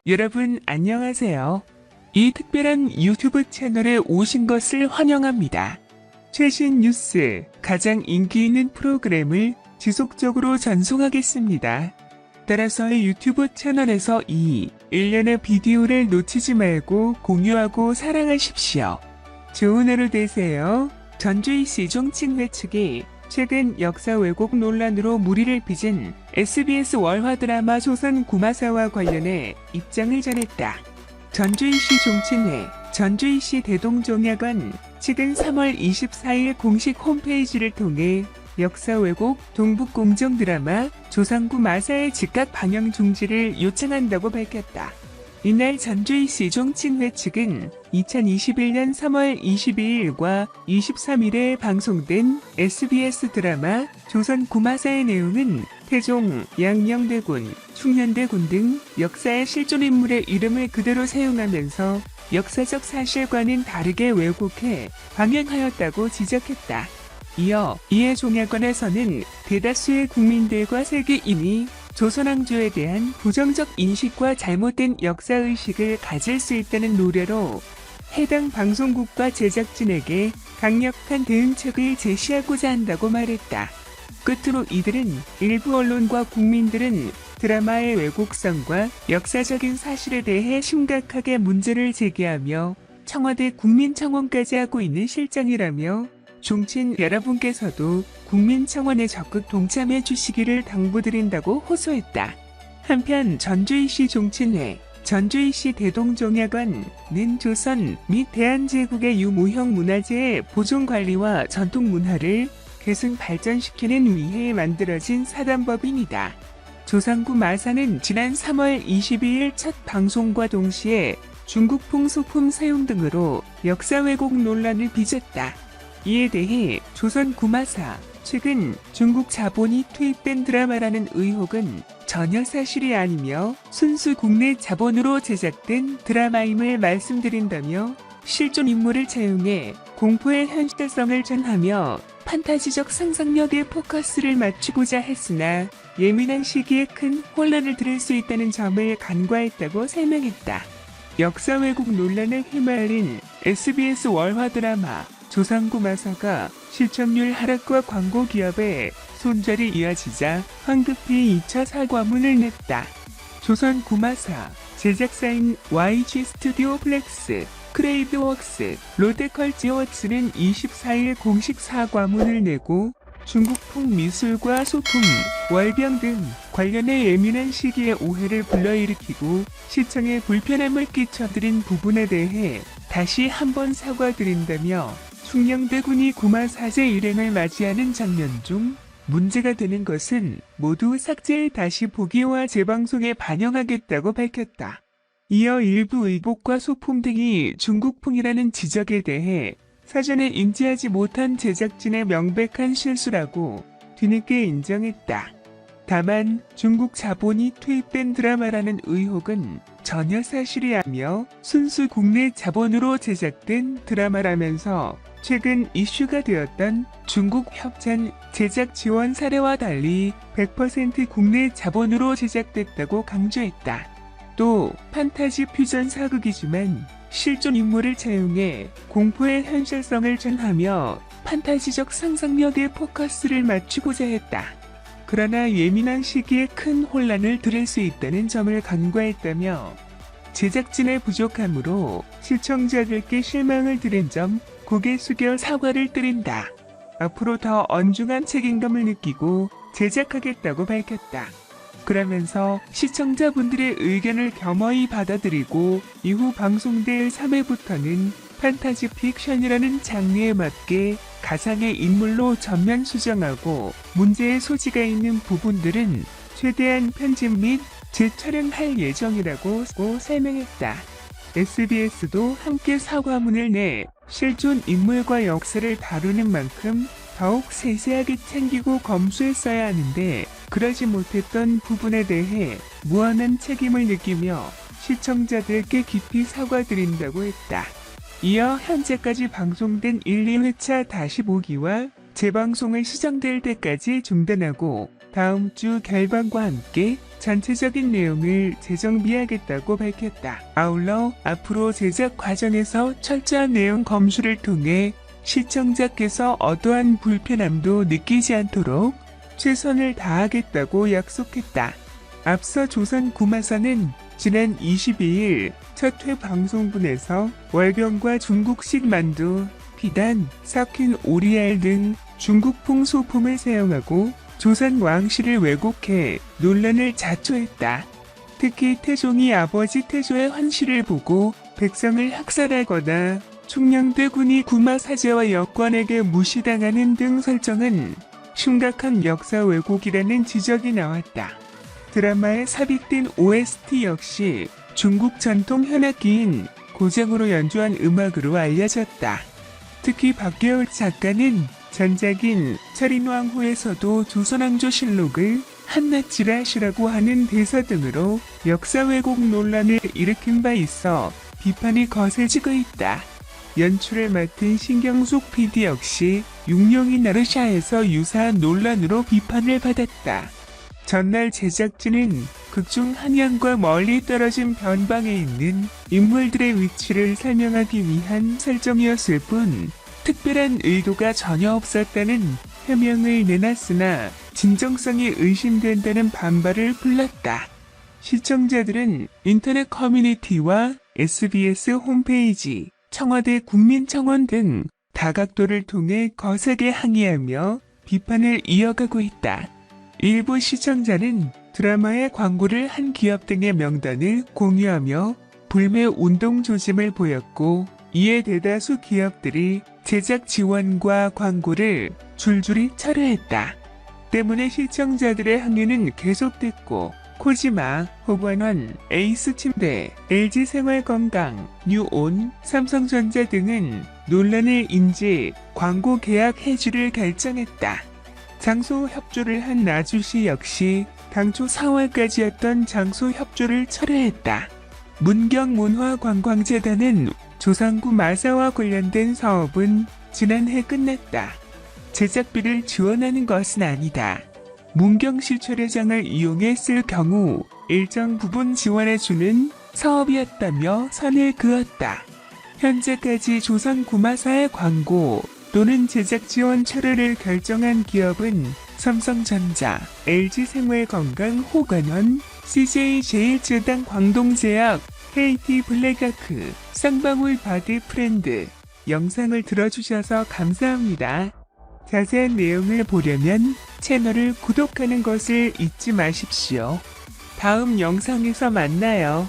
여러분 안녕하세요. 이 특별한 유튜브 채널에 오신 것을 환영합니다. 최신 뉴스, 가장 인기 있는 프로그램을 지속적으로 전송하겠습니다. 따라서 유튜브 채널에서 이 일련의 비디오를 놓치지 말고 공유하고 사랑하십시오. 좋은 하루 되세요. 전주이시 종친회 측이 최근 역사 왜곡 논란으로 물의를 빚은 SBS 월화 드라마 조선 구마사와 관련해 입장을 전했다. 전주이시 종친회, 전주이시 대동종야관 최근 3월 24일 공식 홈페이지를 통해 역사 왜곡 동북공정 드라마 조선구 마사의 즉각 방영 중지를 요청한다고 밝혔다. 이날 전주이시 종친회 측은 2021년 3월 22일과 23일에 방송된 SBS 드라마 조선 구마사의 내용은 태종, 양녕대군, 충녕대군 등 역사의 실존 인물의 이름을 그대로 사용하면서 역사적 사실과는 다르게 왜곡해 방영하였다고 지적했다. 이어 이에 종야관에서는 대다수의 국민들과 세계인이 조선왕조에 대한 부정적 인식과 잘못된 역사의식을 가질 수 있다는 노래로 해당 방송국과 제작진에게 강력한 대응책을 제시하고자 한다고 말했다. 끝으로 이들은 일부 언론과 국민들은 드라마의 왜곡성과 역사적인 사실에 대해 심각하게 문제를 제기하며 청와대 국민청원까지 하고 있는 실정이라며 종친 여러분께서도 국민청원에 적극 동참해 주시기를 당부드린다고 호소했다. 한편 전주이시 종친회, 전주이시 대동종야관은 조선 및 대한제국의 유무형 문화재의 보존관리와 전통문화를 계승 발전시키는 위해 만들어진 사단법인이다. 조선구 마사는 지난 3월 22일 첫 방송과 동시에 중국풍 소품 사용 등으로 역사 왜곡 논란을 빚었다. 이에 대해 조선 구마사, 최근 중국 자본이 투입된 드라마라는 의혹은 전혀 사실이 아니며 순수 국내 자본으로 제작된 드라마임을 말씀드린다며 실존 인물을 차용해 공포의 현실성을 전하며 판타지적 상상력에 포커스를 맞추고자 했으나 예민한 시기에 큰 혼란을 드릴 수 있다는 점을 간과했다고 설명했다. 역사 왜곡 논란에 휘말린 SBS 월화 드라마 조선구 마사가 시청률 하락과 광고 기업의 손절이 이어지자 황급히 2차 사과문을 냈다. 조선구 마사 제작사인 YG 스튜디오 플렉스, 크레이드웍스, 롯데컬치워츠는 24일 공식 사과문을 내고 중국풍 미술과 소품, 월병 등 관련해 예민한 시기에 오해를 불러일으키고 시청에 불편함을 끼쳐드린 부분에 대해 다시 한번 사과드린다며 충녕대군이 구마사제 일행을 맞이하는 장면 중 문제가 되는 것은 모두 삭제해 다시 보기와 재방송에 반영하겠다고 밝혔다. 이어 일부 의복과 소품 등이 중국풍이라는 지적에 대해 사전에 인지하지 못한 제작진의 명백한 실수라고 뒤늦게 인정했다. 다만 중국 자본이 투입된 드라마라는 의혹은 전혀 사실이 아니며 순수 국내 자본으로 제작된 드라마라면서 최근 이슈가 되었던 중국 협찬 제작 지원 사례와 달리 100% 국내 자본으로 제작됐다고 강조했다. 또 판타지 퓨전 사극이지만 실존 인물을 차용해 공포의 현실성을 전하며 판타지적 상상력에 포커스를 맞추고자 했다. 그러나 예민한 시기에 큰 혼란을 드릴 수 있다는 점을 간과했다며 제작진의 부족함으로 시청자들께 실망을 드린 점 고개 숙여 사과를 드린다. 앞으로 더 엄중한 책임감을 느끼고 제작하겠다고 밝혔다. 그러면서 시청자분들의 의견을 겸허히 받아들이고 이후 방송될 3회부터는 판타지 픽션이라는 장르에 맞게 가상의 인물로 전면 수정하고 문제의 소지가 있는 부분들은 최대한 편집 및 재촬영할 예정이라고 설명했다. SBS도 함께 사과문을 내 실존 인물과 역사를 다루는 만큼 더욱 세세하게 챙기고 검수했어야 하는데 그러지 못했던 부분에 대해 무한한 책임을 느끼며 시청자들께 깊이 사과드린다고 했다. 이어 현재까지 방송된 1, 2회차 다시 보기와 재방송을 시정될 때까지 중단하고 다음 주 결방과 함께 전체적인 내용을 재정비하겠다고 밝혔다. 아울러 앞으로 제작 과정에서 철저한 내용 검수를 통해 시청자께서 어떠한 불편함도 느끼지 않도록 최선을 다하겠다고 약속했다. 앞서 조선 구마사는 지난 22일 첫 회 방송분에서 월병과 중국식 만두, 비단, 삭힌 오리알 등 중국풍 소품을 사용하고 조선 왕실을 왜곡해 논란을 자초했다. 특히 태종이 아버지 태조의 환시를 보고 백성을 학살하거나 충녕대 군이 구마 사제와 여권에게 무시당하는 등 설정은 심각한 역사 왜곡이라는 지적이 나왔다. 드라마에 삽입된 OST 역시 중국 전통 현악기인 고장으로 연주한 음악으로 알려졌다. 특히 박계월 작가는 전작인 철인왕후에서도 조선왕조실록을 한낱지라시라고 하는 대사 등으로 역사 왜곡 논란을 일으킨 바 있어 비판이 거세지고 있다. 연출을 맡은 신경숙 PD 역시 육룡이 나르샤에서 유사한 논란으로 비판을 받았다. 전날 제작진은 극중 한양과 멀리 떨어진 변방에 있는 인물들의 위치를 설명하기 위한 설정이었을 뿐 특별한 의도가 전혀 없었다는 해명을 내놨으나 진정성이 의심된다는 반발을 불렀다. 시청자들은 인터넷 커뮤니티와 SBS 홈페이지, 청와대 국민청원 등 다각도를 통해 거세게 항의하며 비판을 이어가고 있다. 일부 시청자는 드라마의 광고를 한 기업 등의 명단을 공유하며 불매 운동 조짐을 보였고 이에 대다수 기업들이 제작 지원과 광고를 줄줄이 철회했다. 때문에 시청자들의 항의는 계속됐고 코지마, 호관원, 에이스침대, LG생활건강, 뉴온, 삼성전자 등은 논란을 인지 광고 계약 해지를 결정했다. 장소 협조를 한 나주시 역시 당초 4월까지였던 장소 협조를 철회했다. 문경문화관광재단은 조상구 마사와 관련된 사업은 지난해 끝났다. 제작비를 지원하는 것은 아니다. 문경시 철회장을 이용해 쓸 경우 일정 부분 지원해주는 사업이었다며 선을 그었다. 현재까지 조선구마사의 광고 또는 제작 지원 철회를 결정한 기업은 삼성전자, LG생활건강 호관원, CJ제일제당 광동제약, KT블랙아크, 쌍방울 바디프렌드. 영상을 들어주셔서 감사합니다. 자세한 내용을 보려면 채널을 구독하는 것을 잊지 마십시오. 다음 영상에서 만나요.